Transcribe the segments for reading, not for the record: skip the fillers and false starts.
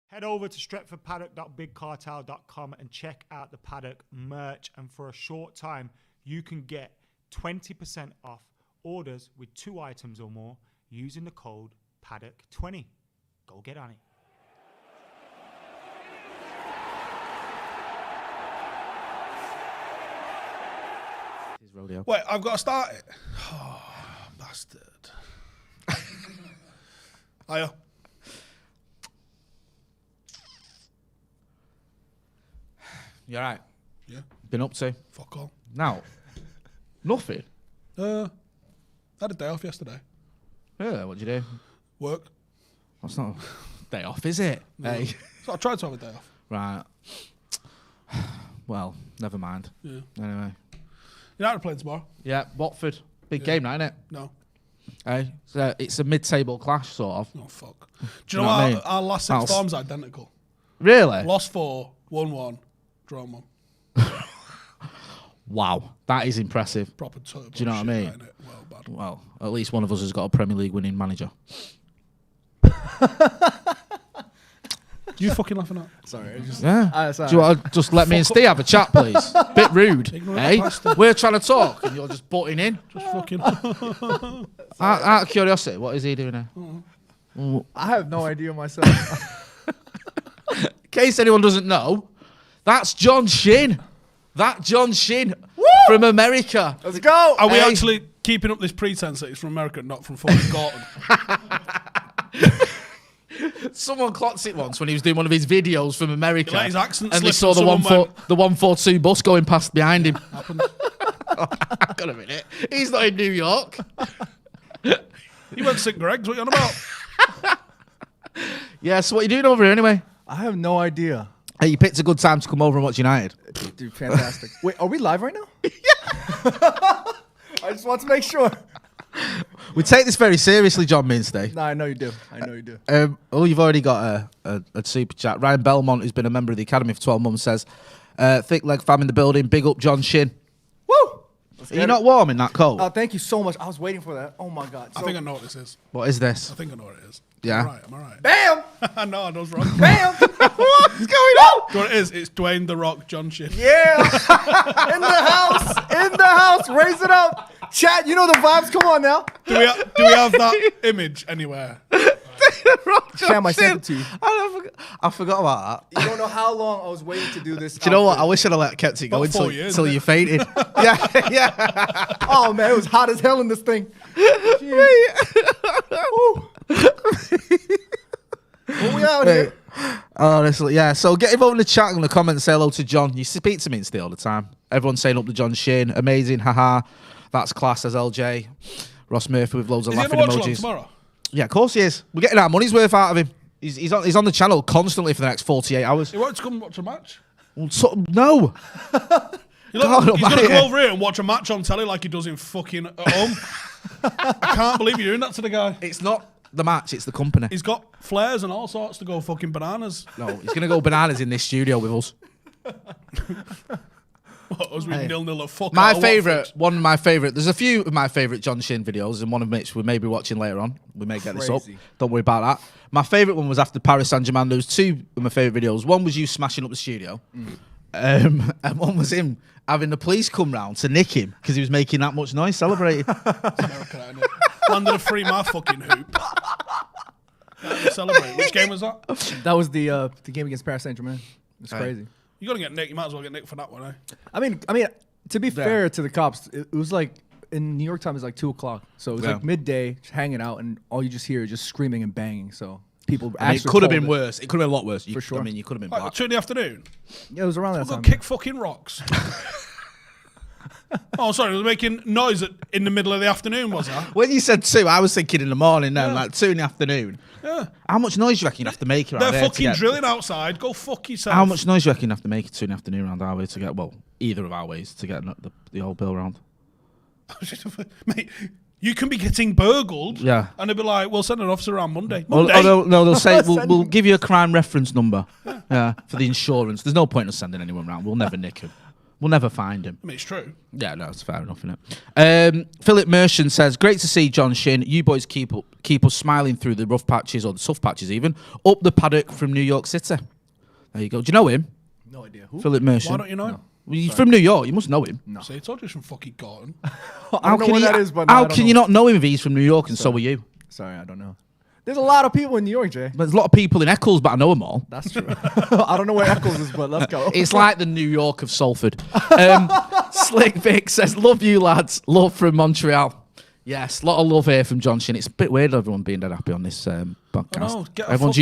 Head over to stretfordpaddock.bigcartel.com and check out the Paddock merch. And for a short time, you can get 20% off orders with 2 items or more using the code Paddock20. Go get on it. Rodeo. Wait, I've got to start it. Oh, bastard. Hiya. You alright? Yeah. Been up to? Fuck all. Now? Nothing? Had a day off yesterday. Yeah, what'd you do? Work. That's not a day off, is it? No. Hey. So I tried to have a day off. Right. Well, never mind. Yeah. Anyway. United are playing tomorrow. Yeah, Watford. Big game now, isn't it? No. Hey, so it's a mid-table clash, sort of. Oh, fuck. Do you know what I mean? our last 6 forms are identical? Really? Lost 4, won 1, drawn 1. Wow, that is impressive. Proper turbo. Do you know what I mean? Innit? Well, bad. Well, at least one of us has got a Premier League winning manager. You fucking laughing at? Sorry. Yeah. Sorry. Do you want to just let me and Steve have a chat, please? Bit rude. Hey, we're trying to talk and you're just butting in. Just fucking. Out of curiosity, what is he doing here? I have no idea myself. In case anyone doesn't know, that's John Shin. That John Shin from America. Let's go. Are we actually keeping up this pretense that he's from America, not from fucking Gorton? Someone clocked it once when he was doing one of his videos from America. He let his accent and they slip saw and the 142 bus going past behind him. Happened. Got a minute. He's not in New York. He went to St. Greg's. What are you on about? Yeah, so what are you doing over here anyway? I have no idea. Hey, you picked a good time to come over and watch United. Dude, fantastic. Wait, are we live right now? Yeah. I just want to make sure. We take this very seriously, John Minstay. No, I know you do. I know you do. You've already got a super chat. Ryan Belmont, who's been a member of the Academy for 12 months, says, thick leg fam in the building, big up John Shin. Woo! Are you not warm in that cold? Thank you so much. I was waiting for that. Oh, my God. I think I know what this is. What is this? I think I know what it is. Yeah. Am I right? Bam! No, I was wrong. Bam! What's going on? Do you know what it is? It's Dwayne The Rock John Shin. Yeah! In the house! In the house! Raise it up! Chat, you know the vibes. Come on now. Do we have that image anywhere? Sam, I sent it to you. I forgot about that. You don't know how long I was waiting to do this. Do you know what? I wish I'd have kept it going About 4 years, until you fainted. Yeah. Oh, man, it was hot as hell in this thing. What we out here? Honestly, yeah. So get involved in the chat and the comments. Say hello to John. You speak to me and all the time. Everyone's saying up to John Shane. Amazing. Haha. That's class, as LJ. Ross Murphy with loads of laughing emojis. Tomorrow? Yeah, of course he is. We're getting our money's worth out of him. He's on the channel constantly for the next 48 hours. He wants to come and watch a match? Well, no. He's going to come over here and watch a match on telly like he does in fucking at home. I can't believe you're doing that to the guy. It's not the match, it's the company. He's got flares and all sorts to go fucking bananas. No, he's going to go bananas in this studio with us. What, us with 0-0 at fuck My out of favourite, Watford? one of my favourite, there's a few of my favourite John Shin videos, and one of which we may be watching later on. We may get this up. Don't worry about that. My favourite one was after Paris Saint-Germain. There was 2 of my favourite videos. One was you smashing up the studio, and one was him having the police come round to nick him because he was making that much noise celebrating. America, ain't it? Landed a free my fucking hoop. Celebrate. Which game was that? That was the game against Paris Saint-Germain. It's crazy. You gotta get nicked. You might as well get nicked for that one, eh? I mean, to be fair to the cops, it was like in New York time, it's like 2 o'clock, so it was like midday, just hanging out, and all you just hear is just screaming and banging. So people, it could have been worse. It could have been a lot worse. For sure. I mean, you could have been Like black. 2 in the afternoon. Yeah, it was around that We've time. got kick fucking rocks. Oh, sorry, it was making noise in the middle of the afternoon, was that? When you said 2, I was thinking in the morning then, like 2 in the afternoon. Yeah. How much noise do you reckon you'd have to make around They're there to fucking get- drilling outside. Go fuck yourself. How much noise do you reckon you'd have to make at 2 in the afternoon around our way to get, well, either of our ways to get the old bill round? Mate, you can be getting burgled. Yeah. And they'll be like, we'll send an officer around Monday. Well, Monday? no, they'll say, we'll give you a crime reference number for the insurance. There's no point in us sending anyone round. We'll never nick him. We'll never find him. I mean, it's true. Yeah, no, it's fair enough, isn't it? Philip Mershon says, great to see John Shin. You boys keep us smiling through the rough patches or the tough patches even. Up the Paddock from New York City. There you go. Do you know him? No idea. Who? Philip Mershon. Why don't you know him? Well, he's from New York. You must know him. No. So I told you he's from fucking Gorton. I don't know what that is, but how can you not know him if he's from New York and so are you? Sorry, I don't know. There's a lot of people in New York, Jay. There's a lot of people in Eccles, but I know them all. That's true. I don't know where Eccles is, but let's go. It's like the New York of Salford. Slick Vic says, love you lads. Love from Montreal. Yes, a lot of love here from John Shin. It's a bit weird everyone being dead happy on this podcast. Everyone's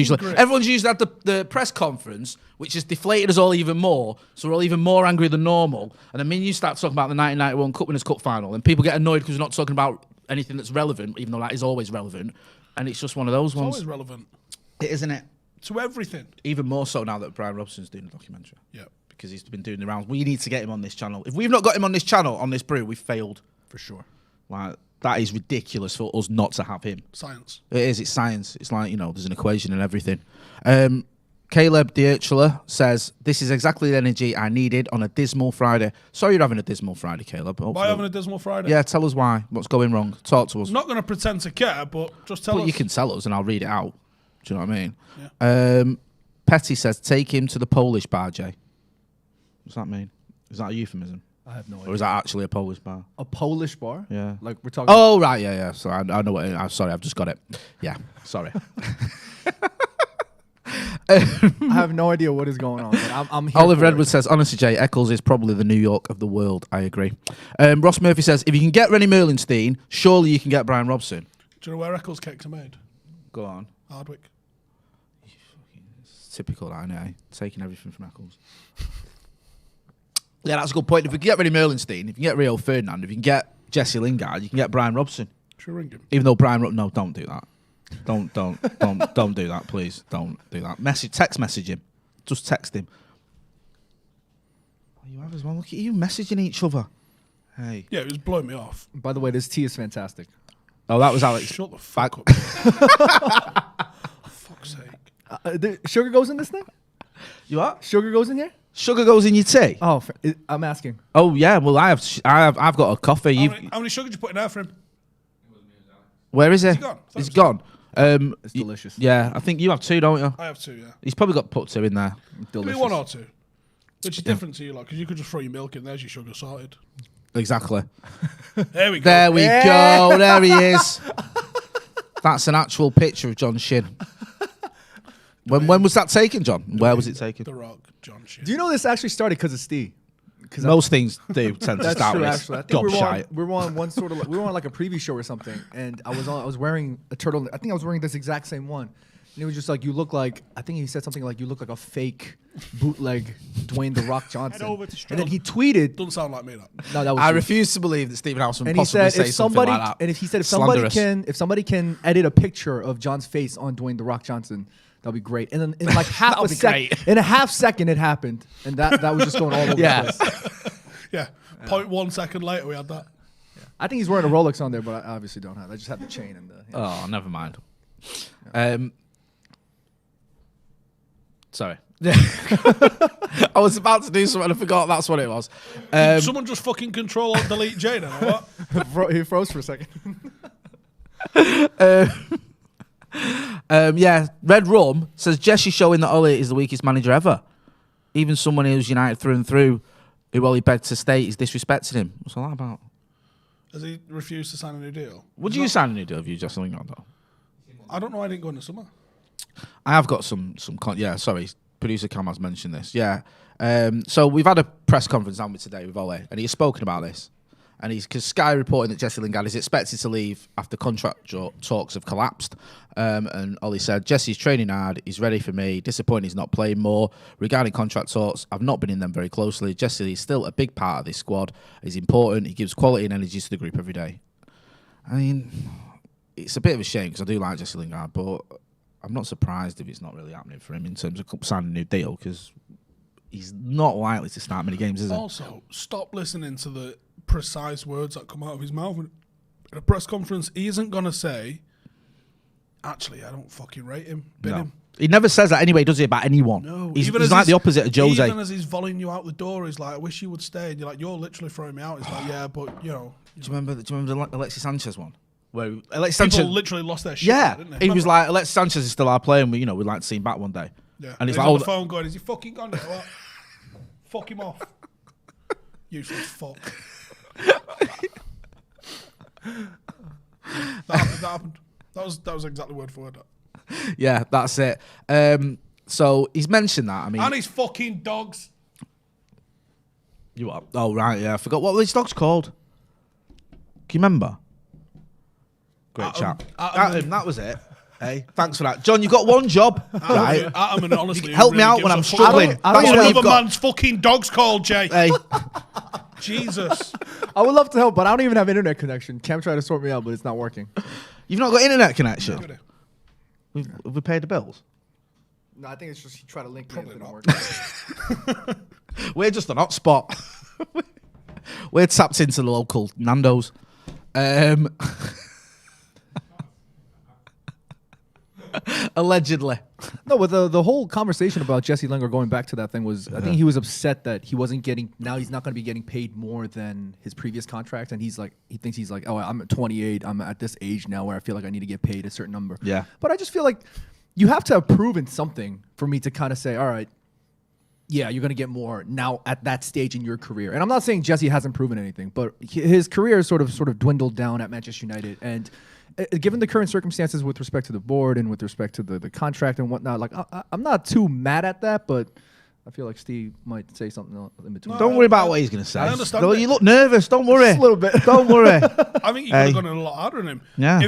usually had the press conference, which has deflated us all even more, so we're all even more angry than normal. And then you start talking about the 1991 Cup Winners' Cup final, and people get annoyed because we're not talking about anything that's relevant, even though that is always relevant. And it's just one of those ones. It's always relevant. It isn't it? To everything. Even more so now that Brian Robson's doing a documentary. Yeah. Because he's been doing the rounds. We need to get him on this channel. If we've not got him on this channel, on this brew, we've failed. For sure. Like, that is ridiculous for us not to have him. Science. It is. It's science. It's like, there's an equation and everything. Caleb Dierchler says, this is exactly the energy I needed on a dismal Friday. Sorry you're having a dismal Friday, Caleb. Why having a dismal Friday? Yeah, tell us why. What's going wrong? Talk to us. I'm not going to pretend to care, but just tell us. You can tell us and I'll read it out. Do you know what I mean? Yeah. Petty says, take him to the Polish bar, Jay. What's that mean? Is that a euphemism? I have no idea. Or is that actually a Polish bar? A Polish bar? Yeah. Like we're talking. Oh, right. Yeah. So I know what I'm sorry. I've just got it. Yeah. Sorry. I have no idea what is going on. But I'm here. Oliver Edwards says, honestly, Jay, Eccles is probably the New York of the world. I agree. Ross Murphy says, if you can get Rennie Merlinstein, surely you can get Brian Robson. Do you know where Eccles cakes are made? Go on. Hardwick. It's typical, I know. Taking everything from Eccles. Yeah, that's a good point. If we can get Rennie Merlinstein, if you can get Rio Ferdinand, if you can get Jesse Lingard, you can get Brian Robson. Should we ring him? Even though no, don't do that. Don't do that, please. Don't do that. Text message him. Just text him. Oh, you have as well. Look at you messaging each other. Hey. Yeah, it was blowing me off. By the way, this tea is fantastic. Oh, that was Alex. Shut the fuck up. For fuck's sake. The sugar goes in this thing? You what? Sugar goes in here? Sugar goes in your tea. Oh, I'm asking. Oh yeah. Well, I've got a coffee. How many sugar did you put in there for him? Where is he? Is he gone? He's gone. It's delicious. Yeah, I think you have two, don't you? I have two, yeah. He's probably got put two in there. Give me one or two. Which is different to you, because you could just throw your milk in. There's your sugar sorted. Exactly. There we go. There we go. There he is. That's an actual picture of John Shin. When was that taken, John? Where was it taken? The Rock, John Shin. Do you know this actually started because of Steve? Most things do tend to That's start true, with actually. I think gobshite. we were on one sort of we were on like a preview show or something, and I was wearing a turtle. I think I was wearing this exact same one, and it was just like you look like. I think he said something like you look like a fake bootleg Dwayne the Rock Johnson. Head over to And then he tweeted. Doesn't sound like me, that. No, that was. I refuse to believe that Stephen House would and he possibly said say if something somebody like that. and if he said Slanderous. if somebody can edit a picture of John's face on Dwayne the Rock Johnson. That'll be great. And then in like half a second, in a half second, it happened, and that was just going all over the place. Yeah. 0.1 second later, we had that. I think he's wearing a Rolex on there, but I obviously don't have. I just have the chain and the. Oh, never mind. Sorry. I was about to do something and I forgot that's what it was. Someone just fucking control or delete Jane, or what? He froze for a second. Yeah, Red Rum says Jesse showing that Ollie is the weakest manager ever. Even someone who's United through and through, who Ollie begged to stay, is disrespecting him. What's all that about? Has he refused to sign a new deal? Would you sign a new deal if you just something like that? I don't know. I didn't go in the summer. I have got some. Yeah, sorry. Producer Cam has mentioned this. Yeah. So we've had a press conference on today with Ollie, and he's spoken about this. And because Sky reporting that Jesse Lingard is expected to leave after contract talks have collapsed. And Ollie said, Jesse's training hard. He's ready for me. Disappointed he's not playing more. Regarding contract talks, I've not been in them very closely. Jesse is still a big part of this squad. He's important. He gives quality and energy to the group every day. I mean, it's a bit of a shame because I do like Jesse Lingard, but I'm not surprised if it's not really happening for him in terms of signing a new deal because he's not likely to start many games, is he? Also, stop listening to the precise words that come out of his mouth. In a press conference, he isn't going to say, actually, I don't fucking rate him. Bin him. He never says that anyway, does he, about anyone? No. He's like the opposite of Jose. Even as he's volleying you out the door, he's like, I wish you would stay. And you're like, you're literally throwing me out. He's like, yeah, but, Do you remember the Alexis Sanchez one? Where Alexis Sanchez people literally lost their shit. Yeah. Didn't they? He was like, Alexis Sanchez is still our player, and we'd like to see him back one day. Yeah. And he's he's like, on the phone going, is he fucking gone yet? What? Fuck him off. Useless fuck. That happened. That was exactly word for word. Yeah, that's it. So he's mentioned that. I mean, And his fucking dogs. You what? Oh right, yeah. I forgot what were his dogs called. Can you remember? Great chat. Atom, that was it. Hey, thanks for that, John. You got one job, right? Atom, and honestly, Help me out when I'm struggling. That's That's what what you've other got. man's fucking dog's called, Jay. Hey, Jesus. I would love to help, but I don't even have internet connection. Cam tried to sort me out, but it's not working. you've not got internet connection. Have we paid the bills? No, I think it's just he tried to link me. Probably It didn't not. work. We're just an hotspot. We're tapped into the local Nando's. Allegedly. No, but the whole conversation about Jesse Lingard going back to that thing was, I think he was upset that he wasn't getting, now he's not going to be getting paid more than his previous contract. And he thinks he's like, oh, I'm at 28. I'm at this age now where I feel like I need to get paid a certain number. Yeah. But I just feel like you have to have proven something for me to kind of say, all right, yeah, you're going to get more now at that stage in your career. And I'm not saying Jesse hasn't proven anything, but his career has sort of dwindled down at Manchester United. And given the current circumstances with respect to the board and with respect to the contract and whatnot, like I'm not too mad at that, but I feel like Steve might say something in between. Don't worry about what he's going to say. I understand No, it. you look nervous. Don't worry. Just a little bit. Don't worry. I think you could have gone in a lot harder on him. Yeah.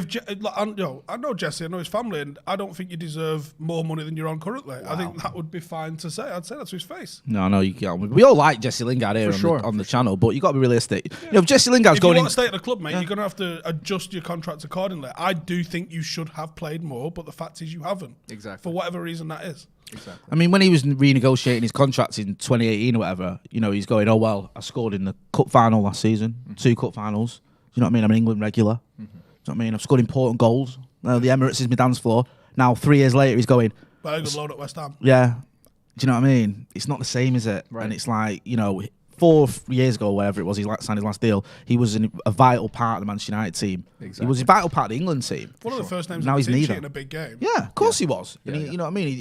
I know Jesse, I know his family, and I don't think you deserve more money than you're on currently. Wow. I think that would be fine to say. I'd say that to his face. No, you can't. We all like Jesse Lingard here on the channel, but you got to be realistic. Yeah. You know, if Jesse Lingard's if going you in, want to stay at the club, mate, you're going to have to adjust your contracts accordingly. I do think you should have played more, but the fact is you haven't. Exactly. For whatever reason that is. Exactly. I mean, when he was renegotiating his contract in 2018 or whatever, he's going, oh, well, I scored in the cup final last season, 2 cup finals. Do you know what I mean? I'm an England regular. Do you know what I mean? I've scored important goals. The Emirates is my dance floor. Now, 3 years later, he's going... Very good load at West Ham. Yeah. Do you know what I mean? It's not the same, is it? Right. And it's like, 4 years ago, whatever it was, he signed his last deal. He was a vital part of the Manchester United team. Exactly. He was a vital part of the England team. One of the first names Now he's neither. in a big game. Yeah, of course he was. Yeah, And yeah. you know what I mean?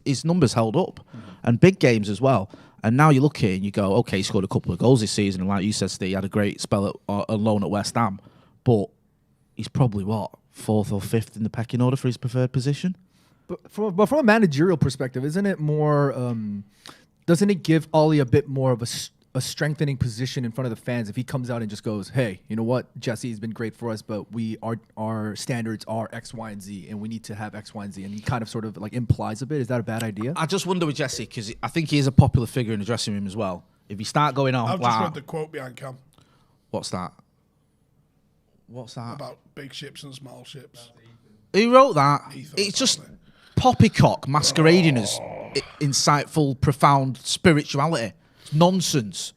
His numbers held up. And big games as well. And now you look here and you go, okay, he scored a couple of goals this season. And like you said, Steve, he had a great spell on loan at West Ham. But he's probably, 4th or 5th in the pecking order for his preferred position? But from a managerial perspective, isn't it more? Doesn't it give Ollie a bit more of a strengthening position in front of the fans if he comes out and just goes, "Hey, you know what? Jesse's been great for us, but our standards are X, Y, and Z, and we need to have X, Y, and Z." And he kind of sort of like implies a bit. Is that a bad idea? I just wonder with Jesse, because I think he is a popular figure in the dressing room as well. If you start going on, I've just read the quote behind Cam what's that? What's that? about big ships and small ships. Who wrote that? Ethan, It's just apparently. poppycock masquerading as insightful, profound spirituality. It's nonsense.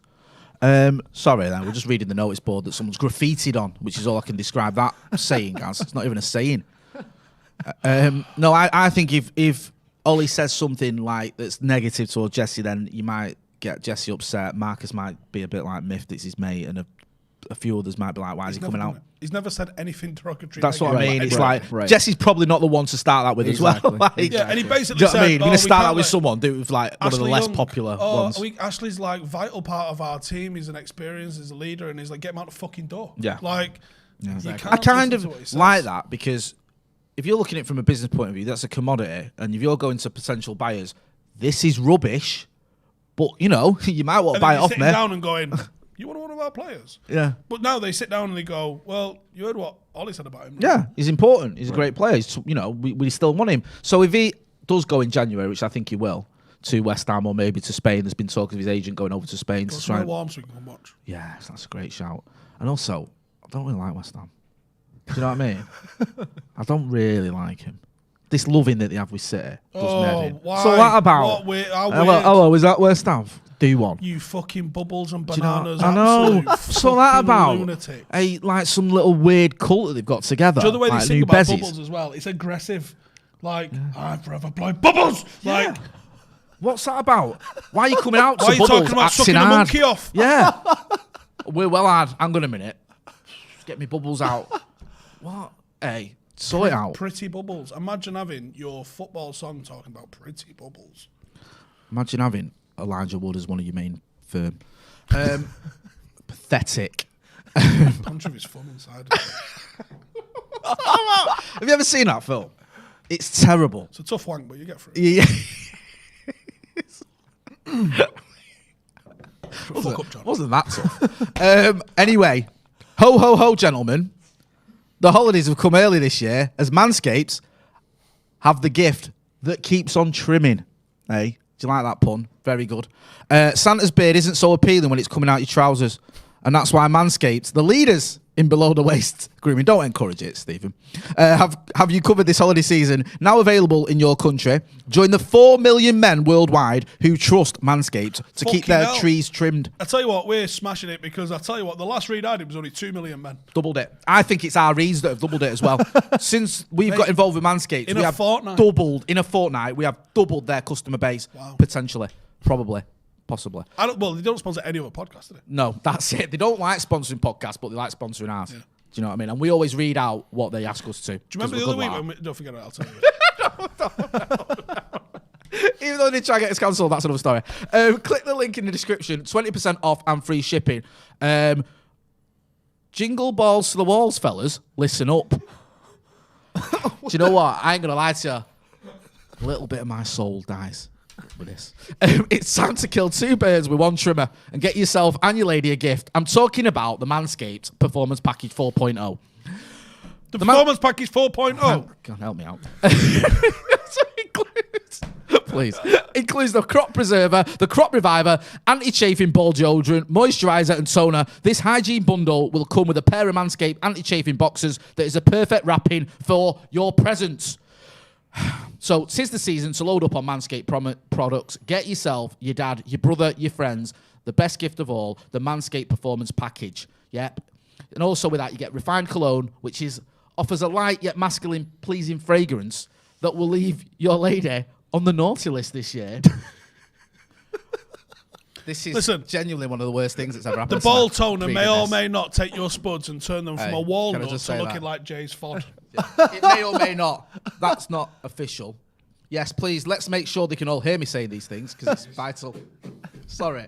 Sorry, then we're just reading the notice board that someone's graffitied on, which is all I can describe that saying as. It's not even a saying. No, I think if Ollie says something like that's negative towards Jesse, then you might get Jesse upset. Marcus might be a bit like miffed it's his mate, and a few others might be like, why is he coming out? He's never said anything derogatory. That's what I mean. It's Right. like Jesse's probably not the one to start that with Exactly. as well. Like, Yeah, and he basically do you know said, what I mean? You're going we to start can't out with let someone, do it with like one of the Ashley less Young, popular ones. Ashley's like vital part of our team. He's an experience, he's a leader, and he's like, get him out the fucking door. Yeah. Like, you I can't kind listen of to what he says. like that because if you're looking at it from a business point of view, that's a commodity. And if you're going to potential buyers, this is rubbish, but you know, you might want to And buy then it you're off sitting me. down and going, you want one of our players? Yeah. But now they sit down and they go, well, you heard what Ollie said about him. Yeah, he's important. He's a great player. He's, we still want him. So if he does go in January, which I think he will, to West Ham or maybe to Spain, there's been talk of his agent going over to Spain Go to try. somewhere And, warm so we can come watch. yes, that's a great shout. And also, I don't really like West Ham. Do you know what I mean? I don't really like him. This loving that they have with City does me in. why? So what about? What weird, how Hello, is that West Ham? Do one. You fucking bubbles and Do you know- bananas. I know. absolute So that fucking about lunatic. like some little weird cult that they've got together. Do you know the way like they sing new about Bezies. bubbles as well? It's aggressive. Like, I'm forever blowing bubbles. Yeah. Like, What's that about? Why are you coming out why to are you Bubbles talking about acting sucking a hard? monkey off? Yeah. We're well hard. Hang on a minute. Get me Bubbles out. What? Hey, sort it out. Pretty bubbles. Imagine having your football song talking about pretty bubbles. Imagine having Elijah Wood as one of your main firm. Pathetic. Punch of his thumb inside. Have you ever seen that film? It's terrible. It's a tough wank, but you get through it. Yeah. Fuck up, John. Wasn't that tough? Anyway, ho, ho, ho, gentlemen. The holidays have come early this year as Manscaped have the gift that keeps on trimming. Hey, do you like that pun? Very good. Santa's beard isn't so appealing when it's coming out your trousers. And that's why Manscaped, the leaders in below-the-waist grooming, don't encourage it, Stephen, have you covered this holiday season, now available in your country. Join the 4 million men worldwide who trust Manscaped to keep their trees trimmed. I tell you what, we're smashing it because I tell you what, the last read I did was only 2 million men. Doubled it. I think it's our reads that have doubled it as well. Since we've got involved with Manscaped, in we a have fortnight. doubled, in a fortnight, we have doubled their customer base, potentially, probably. Possibly. Well, they don't sponsor any other podcast, do they? No, that's it. They don't like sponsoring podcasts, but they like sponsoring ours. Yeah. Do you know what I mean? And we always read out what they ask us to. Do you remember the other week when we... Don't forget it, I'll tell you. No. Even though they try to get us cancelled, that's another story. Click the link in the description. 20% off and free shipping. Jingle balls to the walls, fellas. Listen up. Do you know what? I ain't going to lie to you. A little bit of my soul dies with this. It's time to kill two birds with one trimmer and get yourself and your lady a gift. I'm talking about the Manscaped Performance Package 4.0. The Performance Package 4.0? God, help me out. Please. Includes the crop preserver, the crop reviver, anti-chafing ball deodorant, moisturiser and toner. This hygiene bundle will come with a pair of Manscaped anti-chafing boxers that is a perfect wrapping for your presents. So, 'tis the season to load up on Manscaped products. Get yourself, your dad, your brother, your friends, the best gift of all, the Manscaped Performance Package. Yep. And also with that, you get refined cologne, which offers a light yet masculine pleasing fragrance that will leave your lady on the naughty list this year. This is genuinely one of the worst things that's ever happened. The ball toner may or may not take your spuds and turn them from a walnut to looking like Jay's fod. It may or may not. That's not official. Yes, please, let's make sure they can all hear me saying these things because it's vital. Sorry.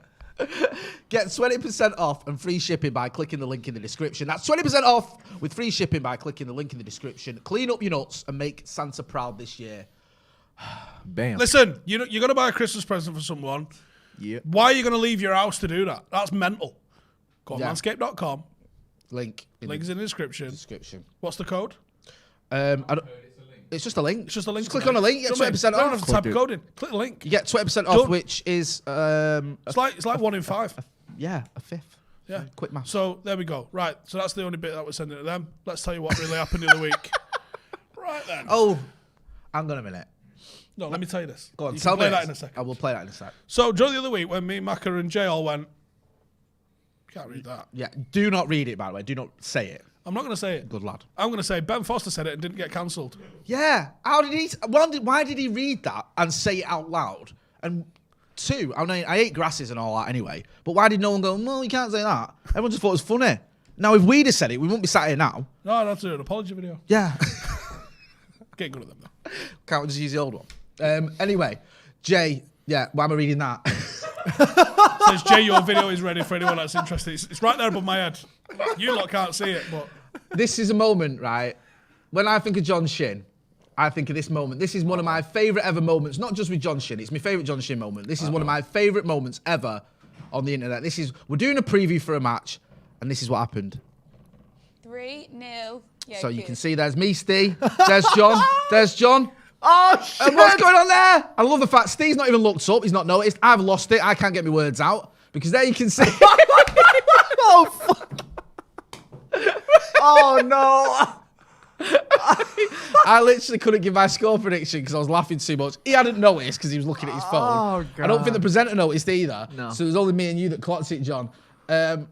Get 20% off and free shipping by clicking the link in the description. That's 20% off with free shipping by clicking the link in the description. Clean up your nuts and make Santa proud this year. Bam. Listen, you're going to buy a Christmas present for someone. Yep. Why are you going to leave your house to do that? That's mental. Go on manscaped.com. Link's in the description. What's the code? It's just a link. It's just a link. Just click on a link. You get 20% off. Don't have to type a code in. Click the link. You get 20% off, which is it's like 1 in 5. A fifth. Yeah. Quick math. So there we go. Right. So that's the only bit that we're sending to them. Let's tell you what really happened the other week. Right then. Oh, hang on a minute. No, let me tell you this. Go on, you tell can play me that in a second. I will play that in a sec. So, during the other week, when me, Macca, and Jay all went, can't read that. Yeah, do not read it, by the way. Do not say it. I'm not going to say it. Good lad. I'm going to say Ben Foster said it and didn't get cancelled. Yeah. How did he? Why did he read that and say it out loud? And two, I mean, I ate grasses and all that anyway. But why did no one go? Well, you can't say that. Everyone just thought it was funny. Now, if we'd have said it, we wouldn't be sat here now. No, that's an apology video. Yeah. Getting good at them though. Can't we just use the old one? Anyway, Jay, why am I reading that? Says Jay, your video is ready for anyone that's interested. It's right there above my head. You lot can't see it, but this is a moment, right? When I think of John Shin, I think of this moment. This is one of my favourite ever moments, not just with John Shin. It's my favourite John Shin moment. This is one of my favourite moments ever on the internet. We're doing a preview for a match, and this is what happened. 3-0. So you can see there's me, Steve. There's John. There's John. Oh, shit. And what's going on there? I love the fact Steve's not even looked up. He's not noticed. I've lost it. I can't get my words out. Because there you can see. Oh, fuck. Oh, no. I literally couldn't give my score prediction because I was laughing too much. He hadn't noticed because he was looking at his phone. Oh, God. I don't think the presenter noticed either. No. So it was only me and you that clocked it, John. Who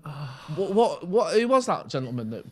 was that gentleman that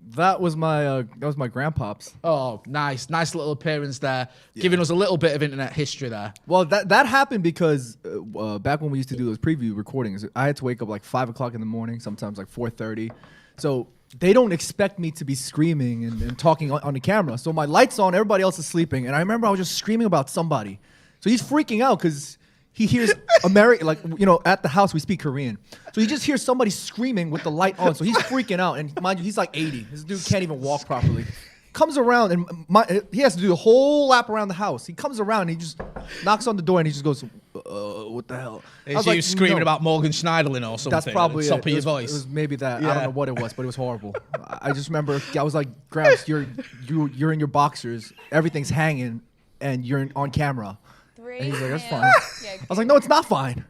That was my grandpops. Oh, nice little appearance there, giving us a little bit of internet history there. Well, that happened because back when we used to do those preview recordings, I had to wake up like 5 o'clock in the morning, sometimes like 4:30. So they don't expect me to be screaming and talking on the camera. So my light's on, everybody else is sleeping, and I remember I was just screaming about somebody. So he's freaking out because he hears American, like, you know, at the house we speak Korean. So he just hears somebody screaming with the light on. So he's freaking out. And mind you, he's like 80. This dude can't even walk properly. Comes around and he has to do a whole lap around the house. He comes around and he just knocks on the door and he just goes, what the hell? Is you screaming about Morgan Schneiderlin or something? That's probably at the top of your It voice. was maybe that. I don't know what it was, but it was horrible. I just remember I was like, Gramps, you're in your boxers. Everything's hanging and you're on camera. 3 And he's like, that's nil. fine. Yeah, I was like, no, it's not fine.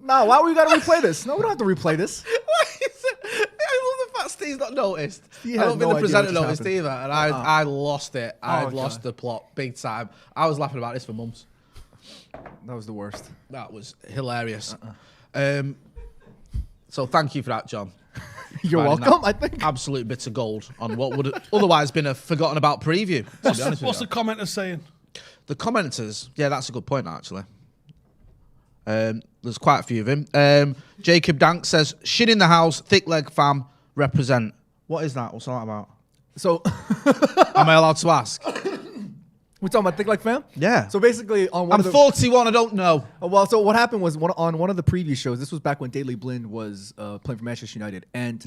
No, why we gotta replay this? No, we don't have to replay this. I love the fact Steve's not noticed. He I has don't no think the idea presenter what just noticed happened. either, and I lost it. I Oh, lost God. the plot big time. I was laughing about this for months. That was the worst. That was hilarious. So thank you for that, John. You're Finding welcome, that I think. absolute bit of gold on what would have otherwise been a forgotten about preview. To be honest What's the with you. commenter saying? The commenters, yeah, that's a good point actually. There's quite a few of him. Jacob Dank says, "Shit in the house, thick leg fam, represent." What is that? What's that about? So Am I allowed to ask? we're talking about Think Like Fam? Yeah. So basically on one I'm of the 41. I don't know. well, so what happened was on one of the preview shows, this was back when Daley Blind was playing for Manchester United, and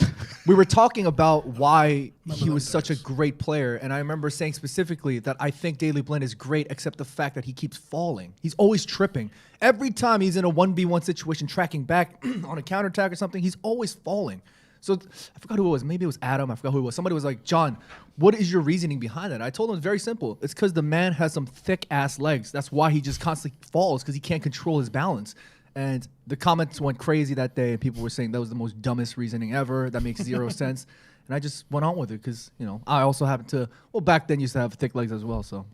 we were talking about why he was such a great player, and I remember saying specifically that I think Daley Blind is great except the fact that he keeps falling. He's always tripping. Every time he's in a 1v1 situation tracking back on a counterattack or something, he's always falling. So I forgot who it was. Maybe it was Adam. I forgot who it was. Somebody was like, John, what is your reasoning behind that? I told him it's very simple. It's because the man has some thick-ass legs. That's why he just constantly falls, because he can't control his balance. And the comments went crazy that day, and people were saying that was the most dumbest reasoning ever. That makes zero sense. And I just went on with it because, you know, I also happened to, well, back then used to have thick legs as well, so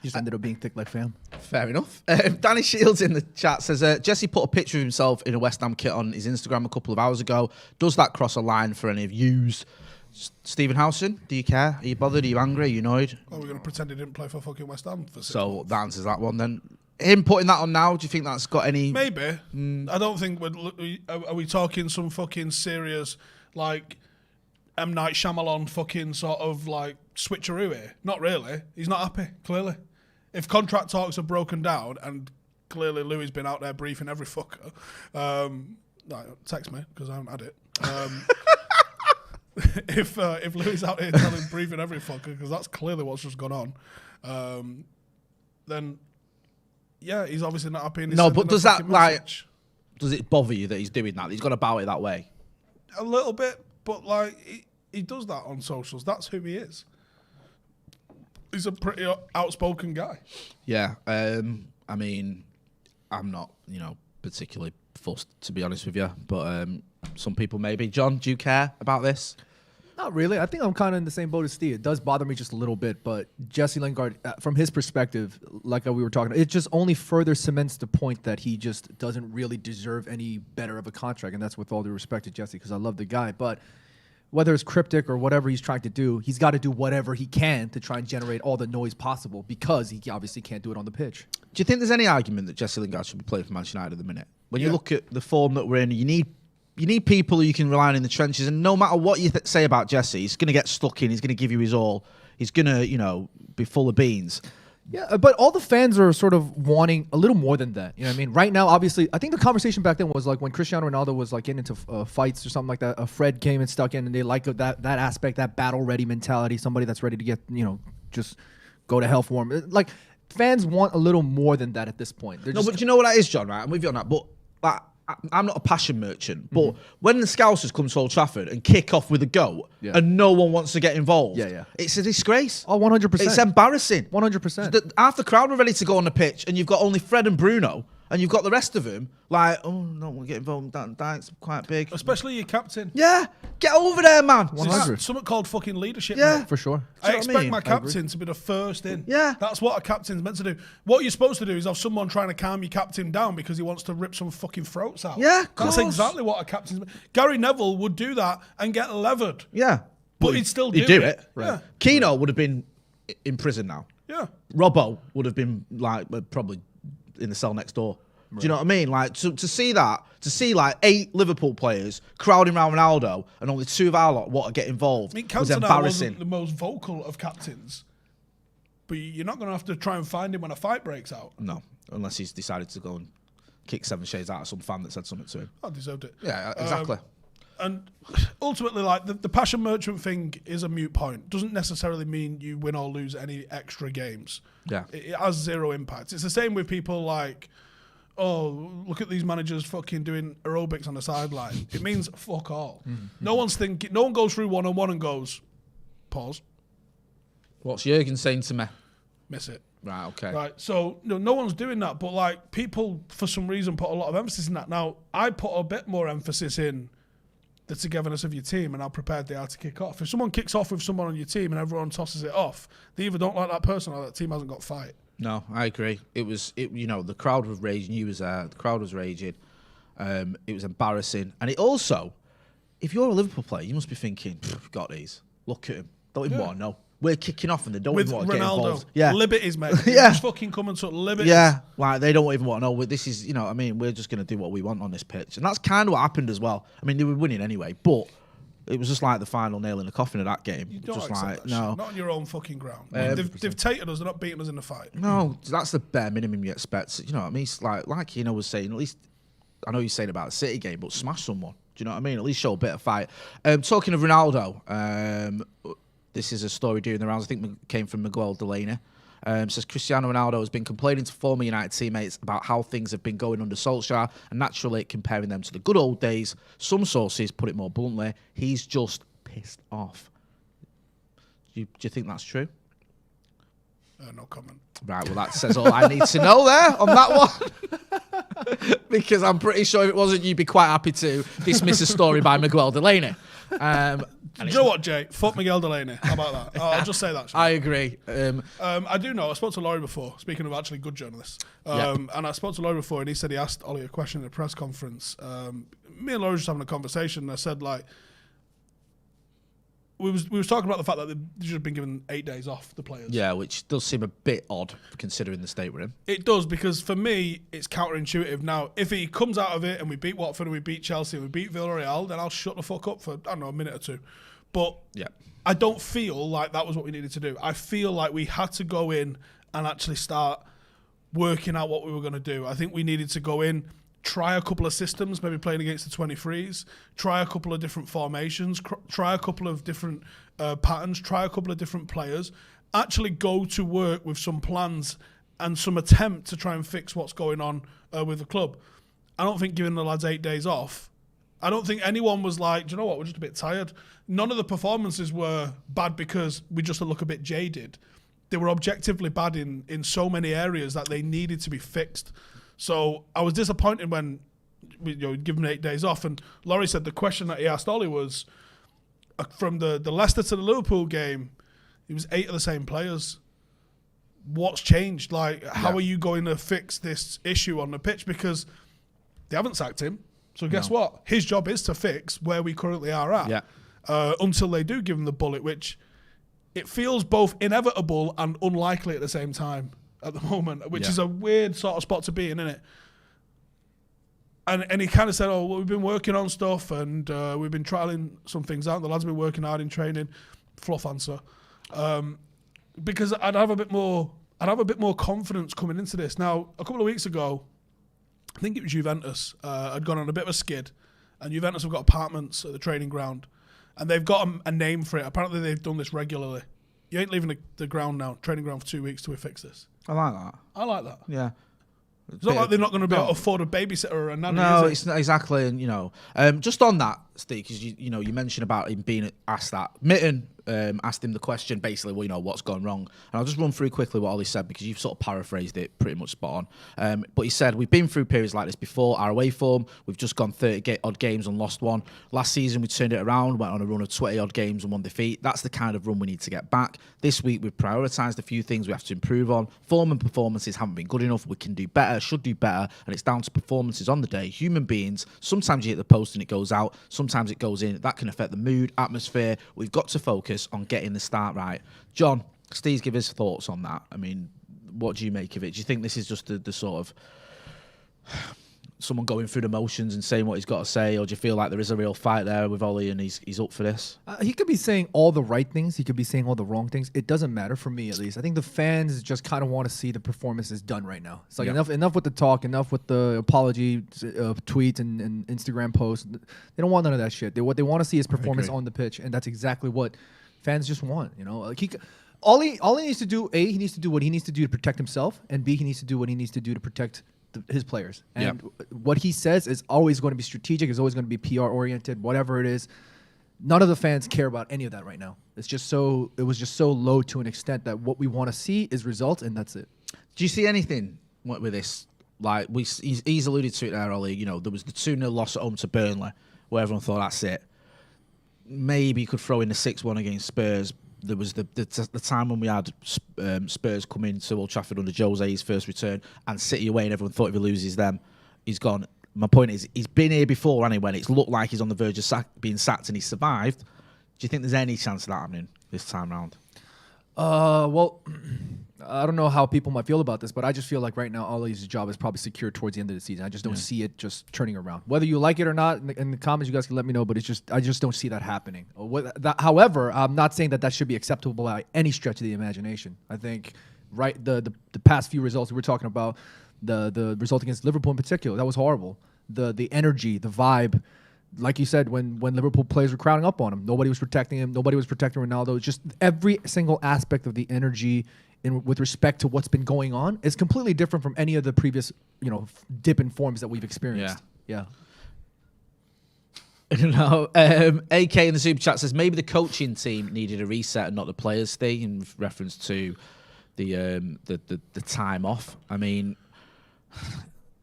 just ended up being thick leg fam. Fair enough. Danny Shields in the chat says, Jesse put a picture of himself in a West Ham kit on his Instagram a couple of hours ago. Does that cross a line for any of yous? Stephen Howson, do you care? Are you bothered? Are you angry? Are you annoyed? Oh, we're going to pretend he didn't play for fucking West Ham for 6 So months. that answers that one then. Him putting that on now, do you think that's got any... Maybe. I don't think are we talking some fucking serious, like, M. Night Shyamalan fucking sort of, like, switcheroo here? Not really. He's not happy, clearly. If contract talks have broken down, and clearly Louis been out there briefing every fucker, text me, because I haven't had it. If Louis out here briefing every fucker, because that's clearly what's just gone on, then... Yeah, he's obviously not happy. No, but does that, like, does it bother you that he's doing that? He's got to bow it that way? A little bit, but, like, he does that on socials. That's who he is. He's a pretty outspoken guy. Yeah. I mean, I'm not, particularly fussed, to be honest with you, but some people maybe. John, do you care about this? Not really. I think I'm kind of in the same boat as Steve. It does bother me just a little bit, but Jesse Lingard, from his perspective, like we were talking, it just only further cements the point that he just doesn't really deserve any better of a contract, and that's with all due respect to Jesse, because I love the guy. But whether it's cryptic or whatever he's trying to do, he's got to do whatever he can to try and generate all the noise possible, because he obviously can't do it on the pitch. Do you think there's any argument that Jesse Lingard should be playing for Manchester United at the minute? When you look at the form that we're in, you need people who you can rely on in the trenches, and no matter what you say about Jesse, he's going to get stuck in. He's going to give you his all. He's going to, be full of beans. Yeah, but all the fans are sort of wanting a little more than that. You know what I mean? Right now, obviously, I think the conversation back then was like when Cristiano Ronaldo was like getting into fights or something like that. Fred came and stuck in, and they like that aspect, that battle-ready mentality, somebody that's ready to get, just go to hell for him. Like, fans want a little more than that at this point. No, but do you know what that is, John, right? I'm with you on that, but... like, I'm not a passion merchant, but when the Scousers come to Old Trafford and kick off with a goat and no one wants to get involved, it's a disgrace. Oh, 100%. It's embarrassing. 100%. Half the crowd are ready to go on the pitch, and you've got only Fred and Bruno, and you've got the rest of them like, oh, no, we'll get involved. That's quite big. Especially your captain. Yeah, get over there, man. 100. Something called fucking leadership. Yeah. Mate. For sure. I expect my captain to be the first in. Yeah. That's what a captain's meant to do. What you're supposed to do is have someone trying to calm your captain down because he wants to rip some fucking throats out. Yeah, of That's course. exactly what a captain's... Gary Neville would do that and get levered. Yeah. But he'd still he'd do do it. it. Right. Yeah. Keno would have been in prison now. Yeah. Robbo would have been like probably in the cell next door. Do you know what I mean? Like to see like 8 Liverpool players crowding around Ronaldo and only 2 of our lot want to get involved I mean, was Cantona embarrassing. wasn't the most vocal of captains, but you're not going to have to try and find him when a fight breaks out. No, unless he's decided to go and kick 7 shades out of some fan that said something to him. I deserved it. Yeah, exactly. And ultimately, like the passion merchant thing is a moot point. Doesn't necessarily mean you win or lose any extra games. Yeah. It has zero impact. It's the same with people like, oh, look at these managers fucking doing aerobics on the sideline. It means fuck all. No one goes through one-on-one and goes, pause, What's Jurgen saying to me? miss it. Right, okay. Right, so no one's doing that, but like people for some reason put a lot of emphasis in that. Now I put a bit more emphasis in the togetherness of your team and how prepared they are to kick off. If someone kicks off with someone on your team and everyone tosses it off, they either don't like that person or that team hasn't got fight. No, I agree. The crowd was raging. You was there. The crowd was raging. It was embarrassing, and it also, if you're a Liverpool player, you must be thinking, "We've got these. Look at him. Don't even want to know. We're kicking off, and they don't With even want to get Ronaldo, involved." Yeah, liberties, mate. Yeah. Just fucking come and took liberties. yeah. Like they don't even want to know. This is, what I mean, we're just going to do what we want on this pitch, and that's kind of what happened as well. I mean, they were winning anyway, but it was just like the final nail in the coffin of that game. You don't just accept like that no. shit. Not on your own fucking ground. They've tated us. They're not beating us in the fight. No, that's the bare minimum you expect. You know what I mean? It's like was saying, at least, I know you're saying about the City game, but smash someone. Do you know what I mean? At least show a bit of fight. Talking of Ronaldo, this is a story doing the rounds. I think it came from Miguel Delaney. Says Cristiano Ronaldo has been complaining to former United teammates about how things have been going under Solskjaer and naturally comparing them to the good old days. Some sources put it more bluntly, he's just pissed off. Do you think that's true? No comment. Right, well, that says all I need to know there on that one. Because I'm pretty sure if it wasn't, you'd be quite happy to dismiss a story by Miguel Delaney. Do you know what, Jay? Fuck Miguel Delaney. How about that? I'll just say that. I agree. I do know. I spoke to Laurie before, speaking of actually good journalists. And I spoke to Laurie before, and he said he asked Ollie a question at a press conference. Me and Laurie were just having a conversation, and I said, like, we was talking about the fact that they should have been given 8 days off, the players. Yeah, which does seem a bit odd considering the state we're in. It does, because for me, it's counterintuitive. Now, if he comes out of it and we beat Watford and we beat Chelsea and we beat Villarreal, then I'll shut the fuck up for, I don't know, a minute or two. But yeah, I don't feel like that was what we needed to do. I feel like we had to go in and actually start working out what we were going to do. I think we needed to go in, try a couple of systems, maybe playing against the 23s, try a couple of different formations, try a couple of different patterns, try a couple of different players, actually go to work with some plans and some attempt to try and fix what's going on with the club. I don't think giving the lads 8 days off, I don't think anyone was like, do you know what, we're just a bit tired. None of the performances were bad because we just look a bit jaded. They were objectively bad in so many areas that they needed to be fixed. So I was disappointed when we give him 8 days off. And Laurie said the question that he asked Ollie was, from the Leicester to the Liverpool game, it was 8 of the same players. What's changed? Like, how are you going to fix this issue on the pitch? Because they haven't sacked him. So guess what? His job is to fix where we currently are at. Until they do give him the bullet, which it feels both inevitable and unlikely at the same time at the moment, which is a weird sort of spot to be in, isn't it? And he kind of said, oh, well, we've been working on stuff and we've been trialing some things out. The lads have been working hard in training. Fluff answer. Because I'd have a bit more confidence coming into this. Now, a couple of weeks ago, I think it was Juventus, had gone on a bit of a skid, and Juventus have got apartments at the training ground, and they've got a name for it. Apparently, they've done this regularly. You ain't leaving the ground now, training ground for 2 weeks till we fix this. I like that. I like that. Yeah. It's not like they're not going to be able to afford a babysitter or a nanny. No, is it? it's not exactly. And just on that, Steve, because you mentioned about him being asked that. Mitten asked him the question, basically, well, what's gone wrong? And I'll just run through quickly what Ollie said, because you've sort of paraphrased it pretty much spot on. But he said, we've been through periods like this before. Our away form, we've just gone 30-odd games and lost one. Last season, we turned it around, went on a run of 20-odd games and 1 defeat. That's the kind of run we need to get back. This week, we've prioritised a few things we have to improve on. Form and performances haven't been good enough. We can do better, should do better, and it's down to performances on the day. Human beings, sometimes you hit the post and it goes out. Sometimes sometimes it goes in. That can affect the mood, atmosphere. We've got to focus on getting the start right. John, Steve, give his thoughts on that. I mean, what do you make of it? Do you think this is just the sort of someone going through the motions and saying what he's got to say, or do you feel like there is a real fight there with Ollie and he's up for this? He could be saying all the right things. He could be saying all the wrong things. It doesn't matter for me, at least. I think the fans just kind of want to see the performances done right now. It's like enough with the talk, enough with the apology tweets and Instagram posts. They don't want none of that shit. What they want to see is performance on the pitch, and that's exactly what fans just want. You know, like all he needs to do, he needs to do what he needs to do to protect himself, and B, he needs to do what he needs to do to protect his players. And what he says is always going to be strategic, is always going to be PR oriented, whatever it is. None of the fans care about any of that right now. It was just so low to an extent that what we want to see is results, and that's it. Do you see anything with this? Like he's alluded to it there, Ollie. You know, there was the 2-0 loss at home to Burnley, where everyone thought that's it. Maybe you could throw in the 6-1 against Spurs. There was the time when we had Spurs come into Old Trafford under Jose's first return and City away, and everyone thought if he loses them, he's gone. My point is, he's been here before, hasn't he, when it's looked like he's on the verge of being sacked and he survived. Do you think there's any chance of that happening this time round? Well, I don't know how people might feel about this, but I just feel like right now Ollie's job is probably secure towards the end of the season. I just don't see it just turning around. Whether you like it or not, in the comments you guys can let me know, but I just don't see that happening. However, I'm not saying that should be acceptable by any stretch of the imagination. I think the past few results we were talking about, the result against Liverpool in particular, that was horrible. The energy, the vibe. Like you said, when Liverpool players were crowding up on him, nobody was protecting him. Nobody was protecting Ronaldo. Just every single aspect of the energy with respect to what's been going on is completely different from any of the previous, dip in forms that we've experienced. Yeah. AK in the super chat says maybe the coaching team needed a reset and not the players stay, in reference to the time off. I mean,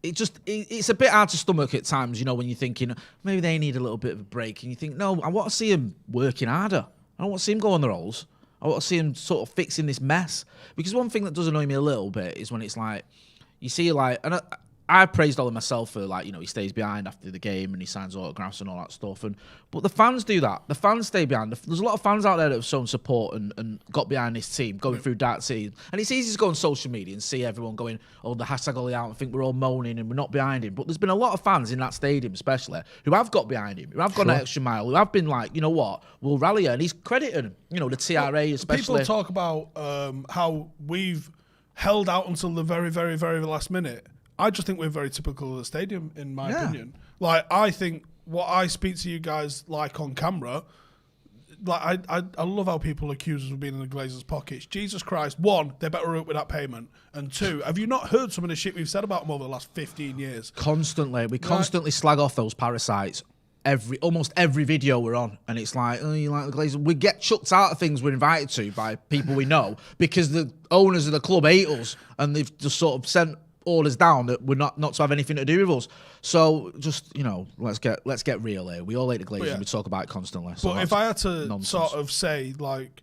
it's a bit hard to stomach at times, when you're thinking maybe they need a little bit of a break, and you think, no, I want to see him working harder. I don't want to see him go on the rolls. I want to see him sort of fixing this mess. Because one thing that does annoy me a little bit is when it's like, you see, like, and I praised Ollie myself for, like, he stays behind after the game and he signs autographs and all that stuff. But the fans do that. The fans stay behind. There's a lot of fans out there that have shown support and got behind this team, going through dark seasons. And it's easy to go on social media and see everyone going, the hashtag Ollie out, and think we're all moaning and we're not behind him. But there's been a lot of fans in that stadium, especially, who have got behind him, who have gone an extra mile, who have been like, you know what, we'll rally her. And he's crediting, the TRA especially. People talk about how we've held out until the very, very, very last minute. I just think we're very typical of the stadium, in my opinion. Like, I think what I speak to you guys like on camera, like, I love how people accuse us of being in the Glazers' pockets. Jesus Christ, one, they better up with that payment. And two, have you not heard some of the shit we've said about them over the last 15 years? Constantly. We constantly slag off those parasites. Almost every video we're on, and it's like, oh, you like the Glazers? We get chucked out of things we're invited to by people we know because the owners of the club hate us, and they've just sort of sent orders down that we're not to have anything to do with us. So just let's get real here. We all hate the Glazers. We talk about it constantly. So but if I had to sort of say, like,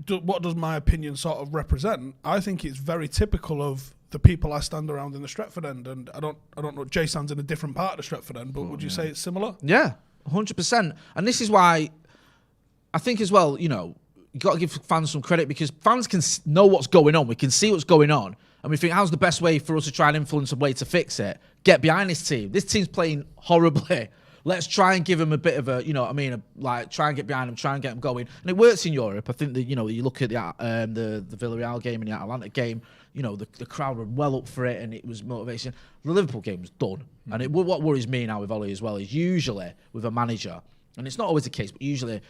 what does my opinion sort of represent? I think it's very typical of the people I stand around in the Stretford end, and I don't know. Jay stands in a different part of the Stretford end, but would you say it's similar? Yeah, 100%. And this is why I think as well. You got to give fans some credit, because fans can know what's going on. We can see what's going on. And we think, how's the best way for us to try and influence a way to fix it? Get behind this team. This team's playing horribly. Let's try and give them a bit of a, try and get behind them, try and get them going. And it works in Europe. I think that, you look at the Villarreal game and the Atalanta game, the crowd were well up for it and it was motivation. The Liverpool game was done. Mm-hmm. And what worries me now with Ollie as well is usually with a manager, and it's not always the case, but usually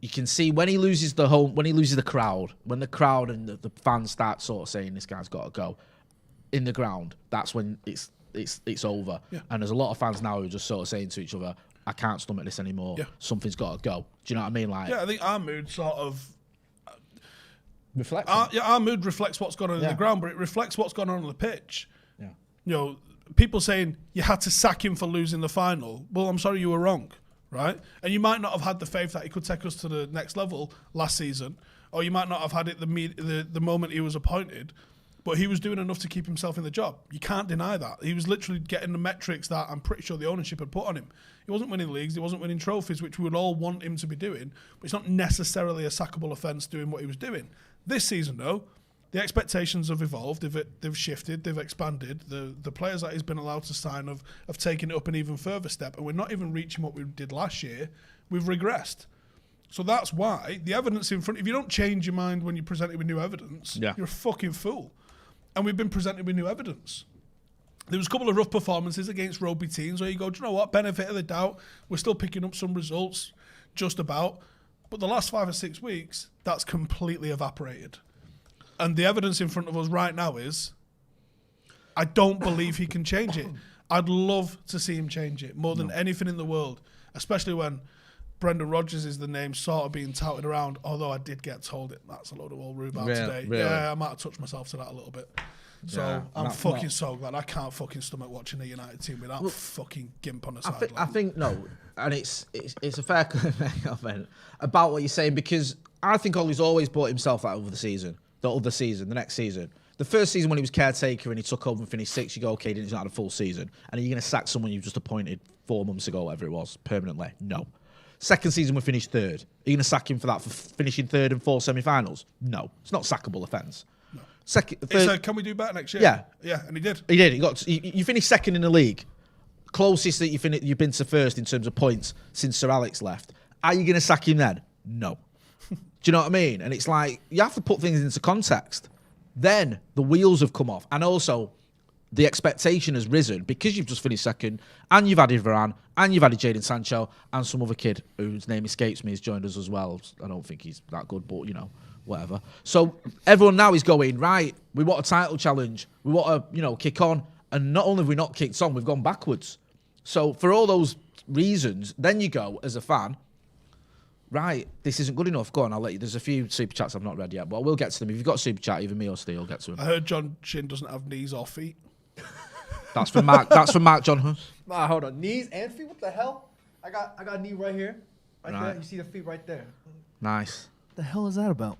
you can see when he loses the crowd, when the crowd and the fans start sort of saying this guy's got to go in the ground, that's when it's over. Yeah. And there's a lot of fans now who are just sort of saying to each other, I can't stomach this anymore. Yeah. Something's got to go. Do you know what I mean? Like, yeah, I think our mood sort of reflects. Our mood reflects what's going on in the ground, but it reflects what's going on the pitch. Yeah. People saying you had to sack him for losing the final. Well, I'm sorry, you were wrong. Right? And you might not have had the faith that he could take us to the next level last season, or you might not have had it the moment he was appointed. but he was doing enough to keep himself in the job. You can't deny that. He was literally getting the metrics that I'm pretty sure the ownership had put on him. He wasn't winning leagues, he wasn't winning trophies, which we would all want him to be doing, but it's not necessarily a sackable offence doing what he was doing. This season, though, the expectations have evolved, they've shifted, they've expanded. The players that he's been allowed to sign have taken it up an even further step, and we're not even reaching what we did last year. We've regressed. So that's why the evidence in front, if you don't change your mind when you're presented with new evidence, you're a fucking fool. And we've been presented with new evidence. There was a couple of rough performances against rugby teams where you go, do you know what, benefit of the doubt, we're still picking up some results, just about. But the last 5 or 6 weeks, that's completely evaporated. And the evidence in front of us right now is, I don't believe he can change it. I'd love to see him change it more than anything in the world, especially when Brendan Rodgers is the name sort of being touted around, although I did get told it. That's a load of old rhubarb today. Really? Yeah, I might have touched myself to that a little bit. So I'm fucking so glad. I can't fucking stomach watching a United team without fucking gimp on the sideline. I think no, and it's a fair comment about what you're saying, because I think Ollie's always bought himself out of the next season. The first season when he was caretaker and he took over and finished 6th, you go, okay, he didn't have a full season. And are you going to sack someone you've just appointed 4 months ago, whatever it was, permanently? No. Second season we finished 3rd. Are you going to sack him for that, for finishing 3rd in 4 semi-finals? No. It's not sackable offence. No. Third, can we do better next year? Yeah. Yeah, and he did. He did. You finished 2nd in the league. Closest that you've been to 1st in terms of points since Sir Alex left. Are you going to sack him then? No. Do you know what I mean? And it's like, you have to put things into context. Then the wheels have come off. And also, the expectation has risen because you've just finished 2nd, and you've added Varane, and you've added Jadon Sancho, and some other kid whose name escapes me has joined us as well. I don't think he's that good, but, whatever. So everyone now is going, right, we want a title challenge. We want to, kick on. And not only have we not kicked on, we've gone backwards. So for all those reasons, then you go, as a fan, right, this isn't good enough. Go on, I'll let you. There's a few super chats I've not read yet, but I will get to them. If you've got a super chat, either me or Steve will get to them. I heard John Shin doesn't have knees or feet. That's from Mark. That's from Mark John Huss. Nah, hold on. Knees and feet? What the hell? I got a knee right here. Right Right. there. You see the feet right there. Nice. What the hell is that about?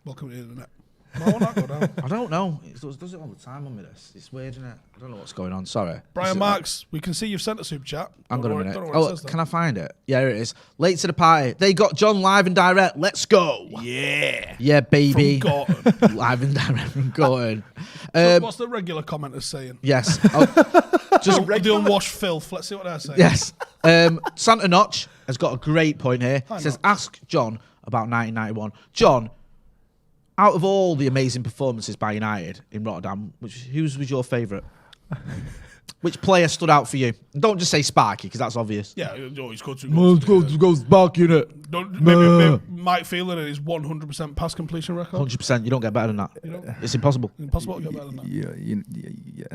Welcome to the internet. Why won't that go down? I don't know. It does it all the time on me, this. It's weird, isn't it? I don't know what's going on. Sorry. Brian Marks, we can see you've sent a super chat. Hang on a minute. Don't know what it Oh, says, can I find it? Yeah, here it is. Late to the party. They got John live and direct. Let's go. Yeah. Yeah, baby. From Gorton. Live and direct from Gorton. So what's the regular commenters saying? Yes. Just the unwashed filth. Let's see what they're saying. Yes. Santa Notch has got a great point here. He says, ask John about 1991. John, out of all the amazing performances by United in Rotterdam, whose was your favourite? Which player stood out for you? And don't just say Sparky, because that's obvious. Yeah, he's got 2 goals. Go Sparky, innit? Maybe Mike Phelan and his 100% pass completion record. 100%. You don't get better than that. It's impossible. Impossible to get better than that. Yeah.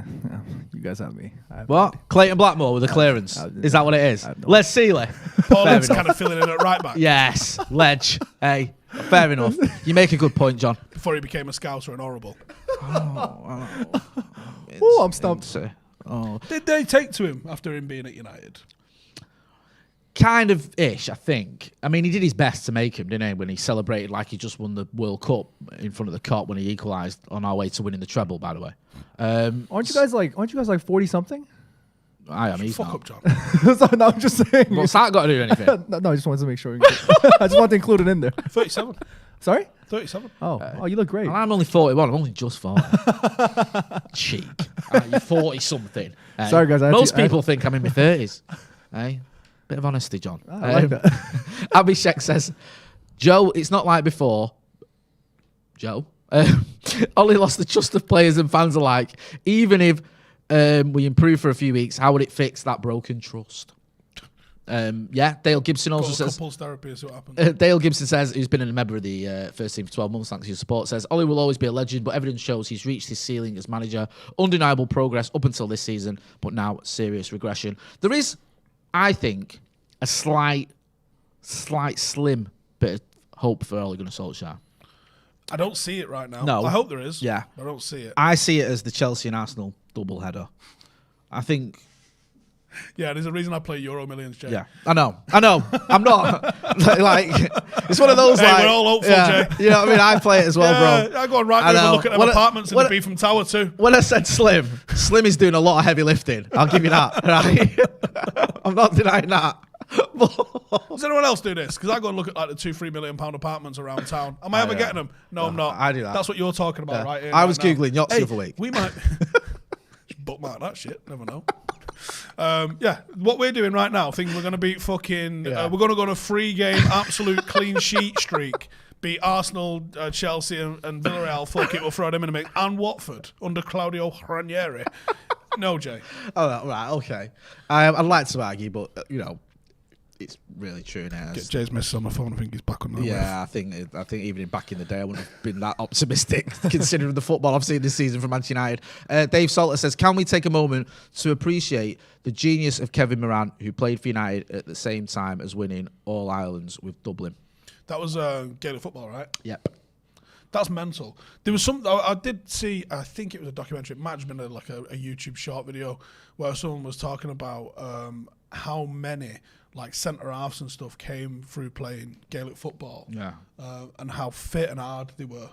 You guys have me. What? Clayton Blackmore with a clearance. Is that what it is? Les Seeley. Paulin's kind of filling in at right back. Yes. Ledge. Hey. Fair enough. You make a good point, John. Before he became a Scouser and horrible. Oh, I'm stumped. Did they take to him after him being at United? Kind of ish, I think. I mean, he did his best to make him, didn't he? When he celebrated like he just won the World Cup in front of the cop when he equalised on our way to winning the treble, by the way. Aren't you guys like 40 something? I am. He's Fuck not. up, John. No, I'm just saying. What's that got to do with anything? No, I just wanted to make sure. I just wanted to include it in there. 37. Sorry? 37. Oh, you look great. And I'm only 41. I'm only just 40. Cheek. You're 40 something. Sorry, guys. Most people think I'm in my 30s. Hey, bit of honesty, John. I like that. Abhishek says, Joe, it's not like before. Joe. Ollie lost the trust of players and fans alike. Even if we improve for a few weeks, how would it fix that broken trust? Dale Gibson also says... Couples therapy is what happens. Dale Gibson says, who's been a member of the first team for 12 months, thanks to your support, says, Ollie will always be a legend, but evidence shows he's reached his ceiling as manager. Undeniable progress up until this season, but now serious regression. There is, I think, a slight slim bit of hope for Ole Gunnar Solskjaer. I don't see it right now. No. I hope there is. Yeah. I don't see it. I see it as the Chelsea and Arsenal double header. I think Yeah, there's a reason I play Euro Millions, Jay. Yeah, I know. I'm not. like, it's one of those, Hey, like... we're all hopeful, yeah, Jay. you know what I mean? I play it as well, bro. I go on right now and look at them apartments in the Beefham Tower too. When I said Slim is doing a lot of heavy lifting. I'll give you that, right? I'm not denying that. Does anyone else do this? Because I go and look at like the £2-3 million apartments around town. Am I ever getting them? No, I'm not. I do that. That's what you're talking about, right? Here, I was right now. Googling yachts the other week. We might bookmark that shit. Never know. Yeah, what we're doing right now, I think we're going to beat fucking... we're going to go on a 3-game absolute clean sheet streak. Beat Arsenal, Chelsea and Villarreal. Fuck it, we'll throw them in a mix. And Watford under Claudio Ranieri. No, Jay. Oh, right, okay. I'd like to argue, but, it's really true now. Jay's message on my phone. I think he's back on that. Yeah, I think even back in the day, I wouldn't have been that optimistic considering the football I've seen this season from Manchester United. Dave Salter says, can we take a moment to appreciate the genius of Kevin Moran, who played for United at the same time as winning All Irelands with Dublin? That was Gaelic football, right? Yep. That's mental. There was some I did see. I think it was a documentary. It might have been a YouTube short video where someone was talking about how many like centre halves and stuff came through playing Gaelic football. Yeah. And how fit and hard they were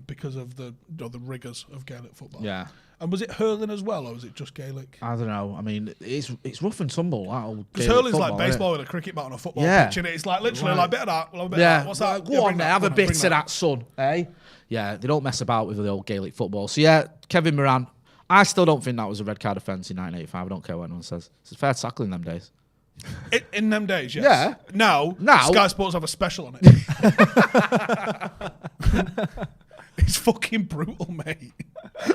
because of the rigours of Gaelic football. Yeah. And was it hurling as well, or was it just Gaelic? I don't know. I mean, it's rough and tumble. Because hurling's like baseball with a cricket bat on a football pitch, and it's like literally like bit of that, a little bit of that. What's that? Go on there, have a bit of that, son. Eh? Yeah, they don't mess about with the old Gaelic football. So yeah, Kevin Moran. I still don't think that was a red card offence in 1985. I don't care what anyone says. It's fair tackling them days. In them days, yes. Yeah. Now, Sky Sports have a special on it. It's fucking brutal, mate. Do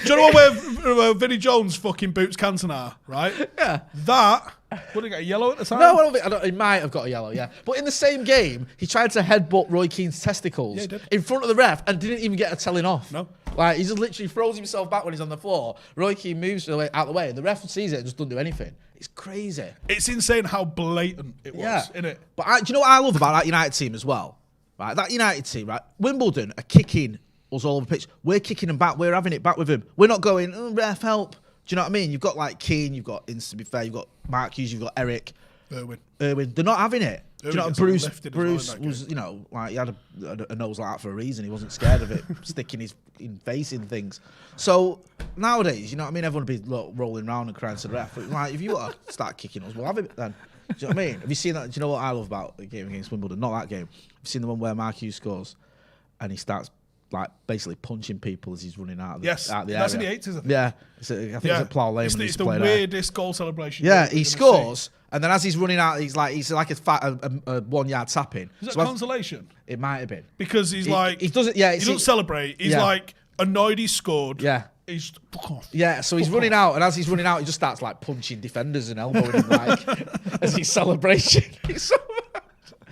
you know where Vinnie Jones' fucking boots Cantona, right? Yeah. That, would he get a yellow at the time? No, I don't think, he might have got a yellow, yeah. But in the same game, he tried to headbutt Roy Keane's testicles in front of the ref and didn't even get a telling off. No. Like, he just literally throws himself back when he's on the floor. Roy Keane moves out of the way, and the ref sees it and just doesn't do anything. It's crazy. It's insane how blatant it was, innit? But do you know what I love about that United team as well? Right, that United team, right? Wimbledon are kicking us all over the pitch. We're kicking them back. We're having it back with him. We're not going, ref, help. Do you know what I mean? You've got like Keane, you've got, to be fair, you've got Mark Hughes, you've got Eric. Irwin. They're not having it. Do you know what Bruce was, like he had a nose like that for a reason. He wasn't scared of it, sticking his face in things. So nowadays, you know what I mean? Everyone would be rolling around and crying to the ref. Like, if you want to start kicking us, we'll have it then. Do you know what I mean? Have you seen that? Do you know what I love about the game against Wimbledon? Not that game. Have you seen the one where Mark Hughes scores and he starts like basically punching people as he's running out of the, out the area? That's in the 80s, I think. Yeah. I think it's at Plough Lane. It's the weirdest goal celebration. Yeah, he scores, and then as he's running out, he's like a 1 yard tapping. Is that consolation? It might have been. Because he's like... He doesn't, yeah. He doesn't celebrate. He's like annoyed he scored. Yeah. He's fuck off. Yeah, so he's running out, and as he's running out, he just starts like punching defenders and elbowing them like as his celebration.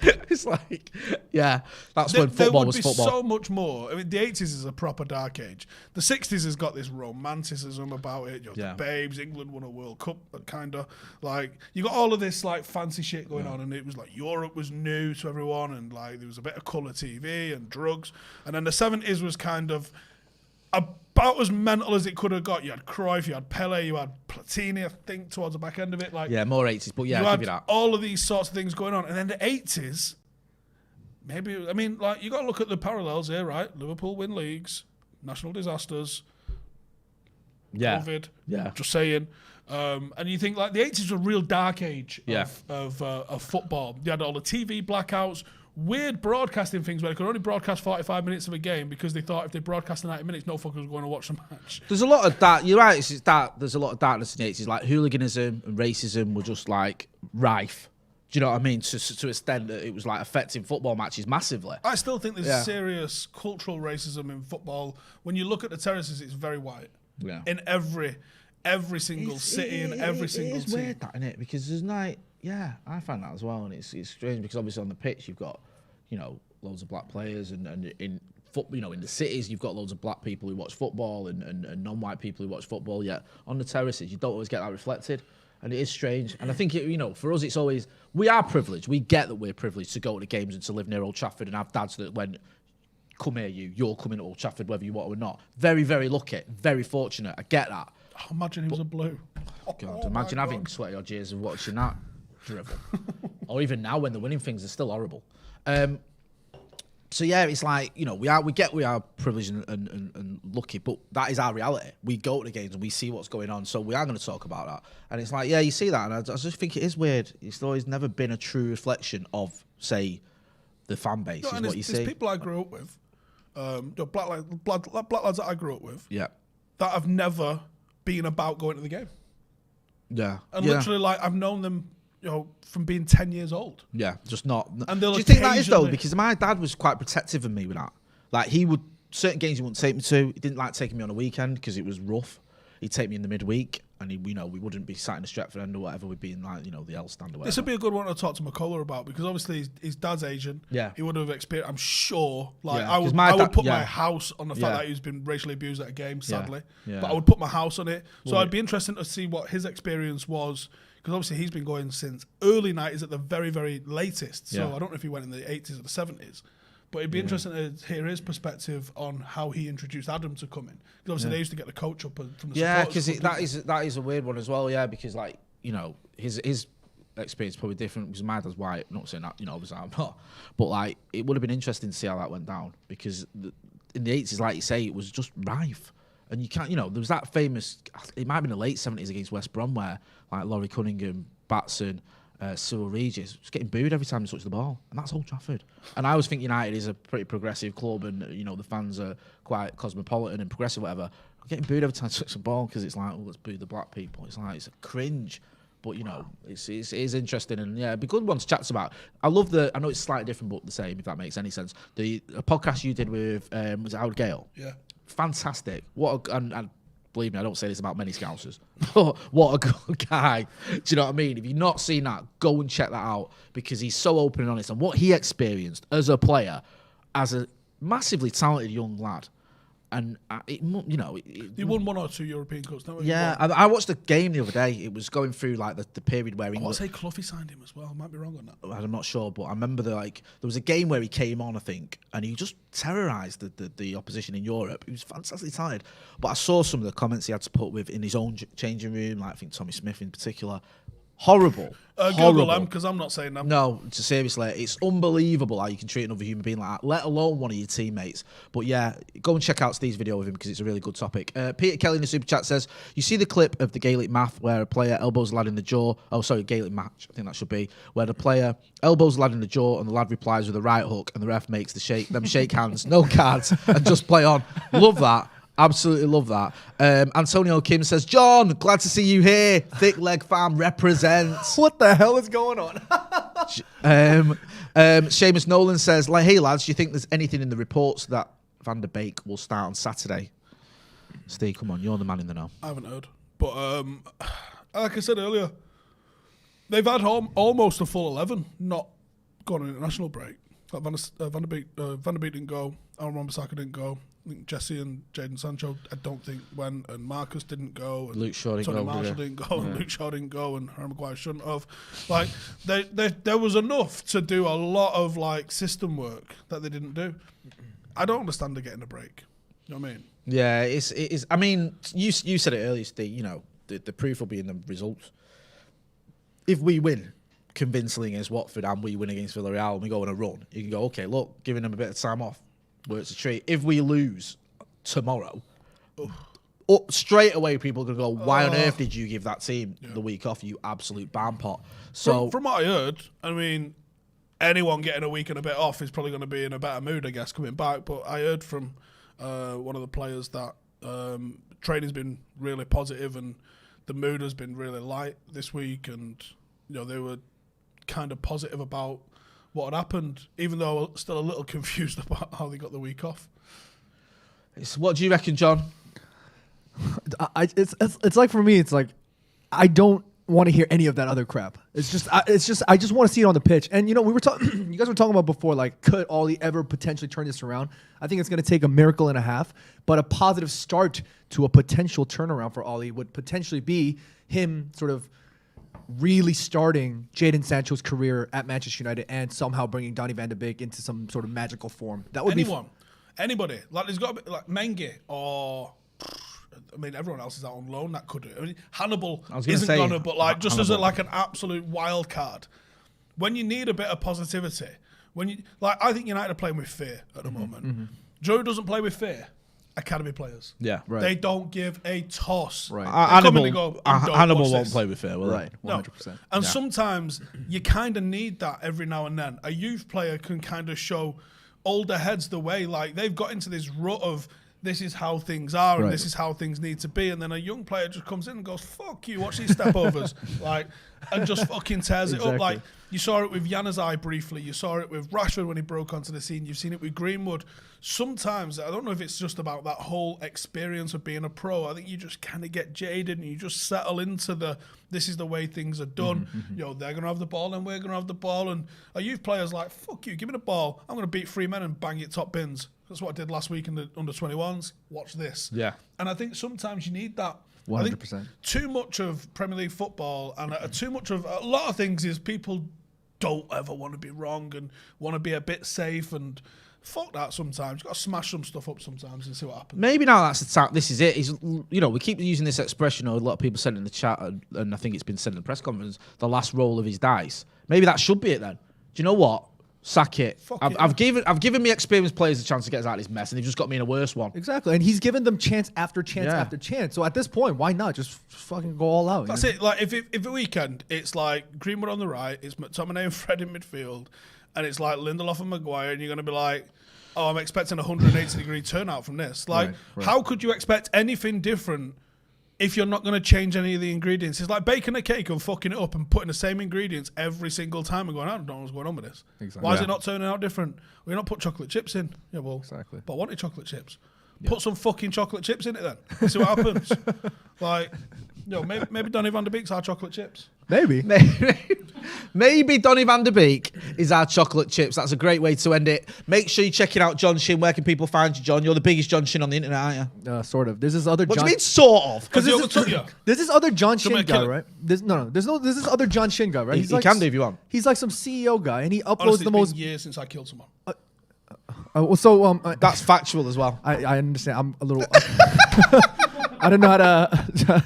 It's like, yeah, that's when football was football. There would be so much more. I mean, the 80s is a proper dark age. The 60s has got this romanticism about it. The babes, England won a World Cup, kind of. Like, you got all of this like fancy shit going on, and it was like Europe was new to everyone, and like there was a bit of colour TV and drugs. And then the 70s was kind of about as mental as it could have got. You had Cruyff, you had Pele, you had Platini, I think, towards the back end of it. Like, yeah, more 80s, but yeah, you I'll had give you that. all of these sorts of things going on. And then the 80s, maybe, I mean, like, you got to look at the parallels here, right? Liverpool win leagues, national disasters, COVID, just saying. And you think, like, the 80s was a real dark age of football. You had all the TV blackouts, weird broadcasting things where they could only broadcast 45 minutes of a game because they thought if they broadcast 90 minutes, no fucker was going to watch the match. There's a lot of that. You're right. It's that. There's a lot of darkness in the 80s. Like hooliganism and racism were just like rife. Do you know what I mean? To an extent that it was like affecting football matches massively. I still think there's serious cultural racism in football. When you look at the terraces, it's very white. Yeah. In every single city and every single team. It's weird that, isn't it? Because there's like, yeah, I find that as well, and it's strange because obviously on the pitch you've got, loads of black players, and in in the cities you've got loads of black people who watch football and non-white people who watch football. Yet on the terraces you don't always get that reflected, and it is strange. And I think for us it's always, we are privileged. We get that we're privileged to go to games and to live near Old Trafford and have dads that when come here you're coming to Old Trafford whether you want or not. Very, very lucky, very fortunate. I get that. Imagine he was a Blue. God, imagine having sweaty odd years of watching that dribble. Or even now when they're winning things, they're still horrible. So yeah, it's like, you know, we are privileged and lucky, but that is our reality. We go to the games and we see what's going on, so we are going to talk about that. And it's like, yeah, you see that, and I just think it is weird. It's always never been a true reflection of, say, the fan base. No, is what you see. There's people I grew up with, black lads that I grew up with, Yeah. that have never been about going to the game. Yeah. And yeah. literally, like, I've known them, you know, from being 10 years old. Yeah, just not. And do they'll you think that is though? occasionally- Because my dad was quite protective of me with that. Like he would certain games he wouldn't take me to. He didn't like taking me on a weekend because it was rough. He'd take me in the midweek, and we wouldn't be sat in the Stretford end or whatever. We'd be in like the L stand or whatever. This would be a good one to talk to McCullough about, because obviously his dad's Asian. Yeah. He would have experienced, I'm sure, like Yeah, I 'cause would, my I would dad- put yeah. my house on the fact Yeah. that he's been racially abused at a game, sadly. Yeah. But I would put my house on it. So Well, I'd be interested to see what his experience was, because obviously he's been going since early 90s at the very, very latest. So Yeah. I don't know if he went in the 80s or the 70s. But it'd be interesting to hear his perspective on how he introduced Adam to coming. Because obviously they used to get the coach up from the Yeah, supporters because club, that is a weird one as well. Yeah, because like his experience is probably different because my dad's white. Not saying that obviously I'm not, but like it would have been interesting to see how that went down, because in the 80s, like you say, it was just rife, and you can't. There was that famous. It might have been the late 70s against West Brom where like Laurie Cunningham, Batson, Cyril Regis was getting booed every time he touched the ball, and that's Old Trafford. And I always think United is a pretty progressive club, and the fans are quite cosmopolitan and progressive, whatever. Getting booed every time he touches the ball because it's like, let's boo the black people. It's like, it's a cringe, but it is interesting, and yeah, it'd be a good one to chat about. I know it's slightly different but the same, if that makes any sense. The podcast you did with was it Howard Gale? Yeah. Fantastic. And believe me, I don't say this about many Scousers. What a good guy. Do you know what I mean? If you've not seen that, go and check that out, because he's so open and honest. And what he experienced as a player, as a massively talented young lad. And, He won 1 or 2 European Cups, don't he? yeah, I watched the game the other day. It was going through like the period where I want England... to say Cloughy signed him as well. I might be wrong on that. I'm not sure, but I remember there was a game where he came on, I think, and he just terrorised the opposition in Europe. He was fantastically talented. But I saw some of the comments he had to put with in his own changing room, like I think Tommy Smith in particular. Horrible. Google them, because I'm not saying them. No, seriously, it's unbelievable how you can treat another human being like that, let alone one of your teammates. But yeah, go and check out Steve's video with him, because it's a really good topic. Peter Kelly in the super chat says, you see the clip of the Gaelic math where a player elbows a lad in the jaw. Oh, sorry, Gaelic match, I think that should be, where the player elbows a lad in the jaw and the lad replies with a right hook, and the ref makes them shake hands, no cards, and just play on. Love that. Absolutely love that. Antonio Kim says, John, glad to see you here. Thick Leg Fam represents. What the hell is going on? Seamus Nolan says, like, hey lads, do you think there's anything in the reports that Van der Beek will start on Saturday? Steve, come on, you're the man in the know. I haven't heard. But like I said earlier, they've had almost a full 11 not gone on international break. Like Van der Beek didn't go. Aaron Wan-Bissaka didn't go. I think Jesse and Jadon Sancho, I don't think went, and Marcus didn't go, and Luke Shaw didn't Tony go. Marshall didn't go, and Luke Shaw didn't go, and Harry Maguire shouldn't have. Like there was enough to do a lot of like system work that they didn't do. I don't understand they're getting a break. You know what I mean? Yeah, it is. I mean, you said it earlier, Steve. The proof will be in the results. If we win convincingly against Watford and we win against Villarreal and we go on a run, you can go, okay, look, giving them a bit of time off works a treat. If we lose tomorrow, straight away people are going to go, why on earth did you give that team the week off, you absolute barn pot? So from what I heard, I mean, anyone getting a week and a bit off is probably going to be in a better mood, I guess, coming back. But I heard from one of the players that training's been really positive and the mood has been really light this week, and they were kind of positive about what had happened, even though I'm still a little confused about how they got the week off. What do you reckon, John? It's like, for me, it's like I don't want to hear any of that other crap. I just want to see it on the pitch. And we were talking, you guys were talking about before, like, could Ollie ever potentially turn this around? I think it's going to take a miracle and a half, but a positive start to a potential turnaround for Ollie would potentially be him sort of really starting Jadon Sancho's career at Manchester United and somehow bringing Donny van de Beek into some sort of magical form. That would anybody. Like, there's got to be like Mengi or I mean, everyone else is out on loan. That could. I mean, Hannibal I was gonna isn't say, gonna, but like just as Hannibal. like an absolute wild card. When you need a bit of positivity, when you like, I think United are playing with fear at the moment. Joe doesn't play with fear. Academy players. Yeah. Right. They don't give a toss. Right. They come in and go, Hannibal "What's won't this?" play with fear, will Right. No. 100%. And sometimes you kind of need that every now and then. A youth player can kind of show older heads the way. Like, they've got into this rut of this is how things are and Right. this is how things need to be. And then a young player just comes in and goes, fuck you, watch these step overs. Like, and just fucking tears it up. Exactly. Like, you saw it with Januzaj briefly. You saw it with Rashford when he broke onto the scene. You've seen it with Greenwood. Sometimes, I don't know if it's just about that whole experience of being a pro. I think you just kind of get jaded and you just settle into this is the way things are done. They're going to have the ball and we're going to have the ball. And a youth player's like, fuck you, give me the ball. I'm going to beat 3 men and bang it top bins. That's what I did last week in the under-21s. Watch this. Yeah. And I think sometimes you need that. 100%. I think too much of Premier League football and too much of a lot of things is people don't ever want to be wrong and want to be a bit safe and fuck that sometimes. You've got to smash some stuff up sometimes and see what happens. Maybe now that's the time. This is it. We keep using this expression. A lot of people said it in the chat, and I think it's been said in the press conference. The last roll of his dice. Maybe that should be it then. Do you know what? Sack it. I've given me experienced players a chance to get us out of this mess, and they've just got me in a worse one. Exactly. And he's given them chance after chance Yeah. after chance. So at this point, why not just fucking go all out? That's it. Like if a weekend, it's like Greenwood on the right, it's McTominay and Fred in midfield, and it's like Lindelof and Maguire, and you're going to be like, oh, I'm expecting a 180-degree turnout from this. Like, Right. how could you expect anything different if you're not going to change any of the ingredients? It's like baking a cake and fucking it up and putting the same ingredients every single time and going, I don't know what's going on with this. Exactly. Why is Yeah. it not turning out different? Well, you're not put chocolate chips in. Yeah, well, Exactly. but I wanted chocolate chips. Put some fucking chocolate chips in it then. Let's see what happens. Like, maybe Donny van de Beek's our chocolate chips. Maybe. Maybe Donny van de Beek is our chocolate chips. That's a great way to end it. Make sure you're checking out John Shin. Where can people find you, John? You're the biggest John Shin on the internet, aren't you? Sort of. There's this other What John. do you mean, sort of? Because he overtook you. There's this other John Shin Somebody kill guy, him. right? There's this other John Shin guy, right? You can do if you want. He's like some CEO guy, and he uploads Honestly, the it's most. been years since I killed someone. That's factual as well. I understand. I'm a little. I don't know how to.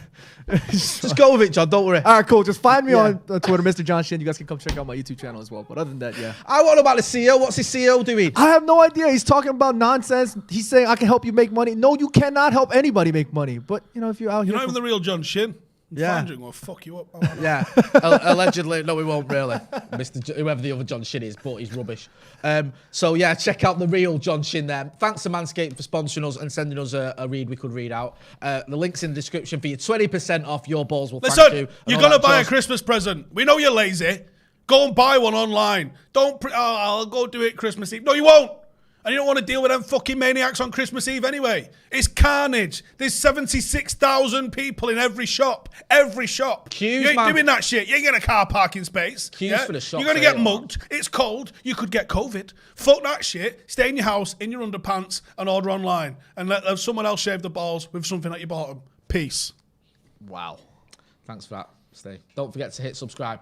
Just go with it, John. Don't worry. All right, cool. Just find me on Twitter, Mr. John Shin. You guys can come check out my YouTube channel as well. But other than that, yeah. I want about the CEO. What's the CEO doing? I have no idea. He's talking about nonsense. He's saying I can help you make money. No, you cannot help anybody make money. But if you're out You're here, not even the real John Shin. Yeah. Find you and we'll fuck you up. Yeah, allegedly. No, we won't really. Whoever the other John Shin is, but he's rubbish. So yeah, check out the real John Shin there. Thanks to Manscaped for sponsoring us and sending us a read we could read out. The link's in the description for you. 20% off your balls will thank you. Listen, you're going to buy a Christmas. Christmas present. We know you're lazy. Go and buy one online. I'll go do it Christmas Eve. No, you won't. And you don't want to deal with them fucking maniacs on Christmas Eve anyway. It's carnage. There's 76,000 people in every shop. Every shop. Queues, you ain't man. doing that shit. You ain't getting a car parking space. Queues for the shops, You're going to get eh, mugged. It's cold. You could get COVID. Fuck that shit. Stay in your house, in your underpants, and order online. And let someone else shave the balls with something at your bottom. Peace. Wow. Thanks for that, Steve. Don't forget to hit subscribe.